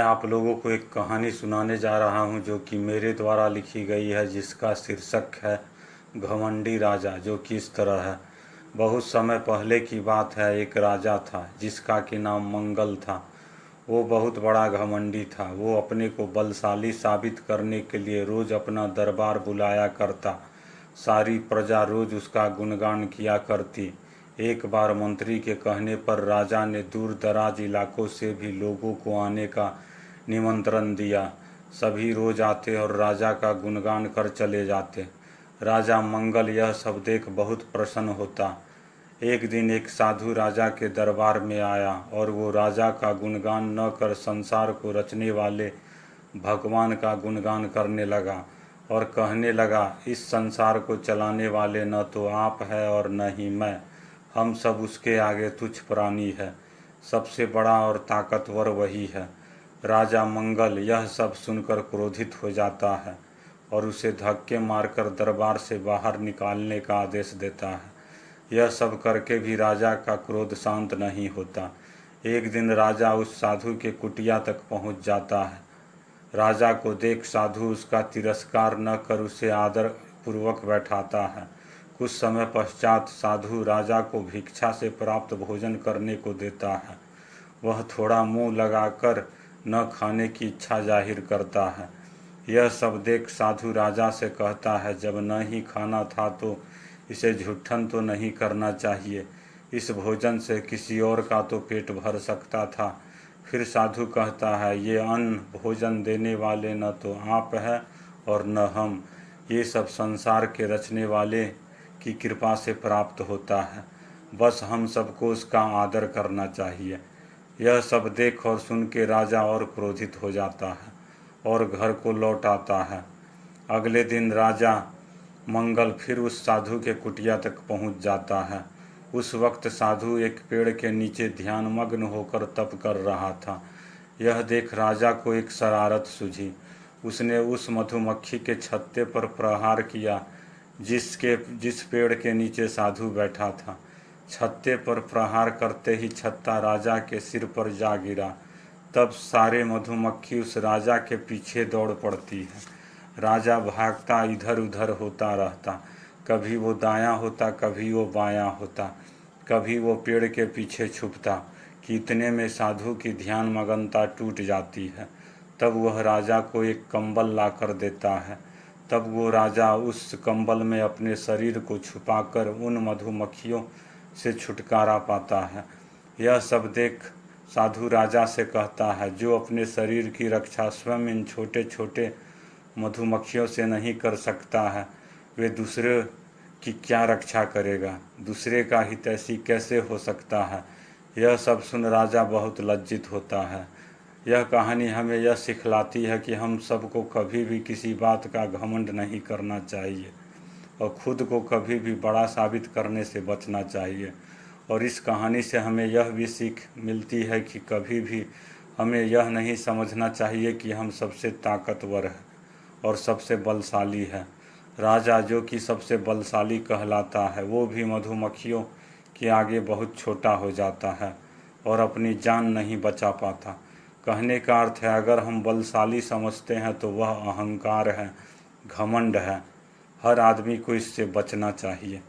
मैं आप लोगों को एक कहानी सुनाने जा रहा हूँ जो कि मेरे द्वारा लिखी गई है, जिसका शीर्षक है घमंडी राजा। जो कि इस तरह है। बहुत समय पहले की बात है। एक राजा था जिसका कि नाम मंगल था। वो बहुत बड़ा घमंडी था। वो अपने को बलशाली साबित करने के लिए रोज़ अपना दरबार बुलाया करता। सारी प्रजा रोज़ उसका गुणगान किया करती। एक बार मंत्री के कहने पर राजा ने दूर दराज इलाकों से भी लोगों को आने का निमंत्रण दिया। सभी रोज आते और राजा का गुणगान कर चले जाते। राजा मंगल यह सब देख बहुत प्रसन्न होता। एक दिन एक साधु राजा के दरबार में आया और वो राजा का गुणगान न कर संसार को रचने वाले भगवान का गुणगान करने लगा और कहने लगा, इस संसार को चलाने वाले न तो आप है और न ही मैं। हम सब उसके आगे तुच्छ प्राणी है। सबसे बड़ा और ताकतवर वही है। राजा मंगल यह सब सुनकर क्रोधित हो जाता है और उसे धक्के मारकर दरबार से बाहर निकालने का आदेश देता है। यह सब करके भी राजा का क्रोध शांत नहीं होता। एक दिन राजा उस साधु के कुटिया तक पहुंच जाता है। राजा को देख साधु उसका तिरस्कार न कर उसे आदर पूर्वक बैठाता है। कुछ समय पश्चात साधु राजा को भिक्षा से प्राप्त भोजन करने को देता है। वह थोड़ा मुंह लगाकर न खाने की इच्छा जाहिर करता है। यह सब देख साधु राजा से कहता है, जब न ही खाना था तो इसे झूठन तो नहीं करना चाहिए। इस भोजन से किसी और का तो पेट भर सकता था। फिर साधु कहता है, ये अन्न भोजन देने वाले न तो आप है और न हम। ये सब संसार के रचने वाले की कृपा से प्राप्त होता है। बस हम सबको उसका आदर करना चाहिए। यह सब देख और सुन के राजा और क्रोधित हो जाता है और घर को लौट आता है। अगले दिन राजा मंगल फिर उस साधु के कुटिया तक पहुंच जाता है। उस वक्त साधु एक पेड़ के नीचे ध्यानमग्न होकर तप कर रहा था। यह देख राजा को एक शरारत सूझी। उसने उस मधुमक्खी के छत्ते पर प्रहार किया जिस पेड़ के नीचे साधु बैठा था। छत्ते पर प्रहार करते ही छत्ता राजा के सिर पर जा गिरा। तब सारे मधुमक्खी उस राजा के पीछे दौड़ पड़ती है। राजा भागता इधर उधर होता रहता। कभी वो दायां होता, कभी वो बायां होता, कभी वो पेड़ के पीछे छुपता कि इतने में साधु की ध्यान मगनता टूट जाती है। तब वह राजा को एक कंबल ला कर देता है। तब वो राजा उस कंबल में अपने शरीर को छुपाकर उन मधुमक्खियों से छुटकारा पाता है। यह सब देख साधु राजा से कहता है, जो अपने शरीर की रक्षा स्वयं इन छोटे छोटे मधुमक्खियों से नहीं कर सकता है, वे दूसरे की क्या रक्षा करेगा। दूसरे का हित ऐसी कैसे हो सकता है। यह सब सुन राजा बहुत लज्जित होता है। यह कहानी हमें यह सिखलाती है कि हम सबको कभी भी किसी बात का घमंड नहीं करना चाहिए और खुद को कभी भी बड़ा साबित करने से बचना चाहिए। और इस कहानी से हमें यह भी सीख मिलती है कि कभी भी हमें यह नहीं समझना चाहिए कि हम सबसे ताकतवर हैं और सबसे बलशाली है। राजा जो कि सबसे बलशाली कहलाता है, वो भी मधुमक्खियों के आगे बहुत छोटा हो जाता है और अपनी जान नहीं बचा पाता। कहने का अर्थ है, अगर हम बलशाली समझते हैं तो वह अहंकार है, घमंड है। हर आदमी को इससे बचना चाहिए।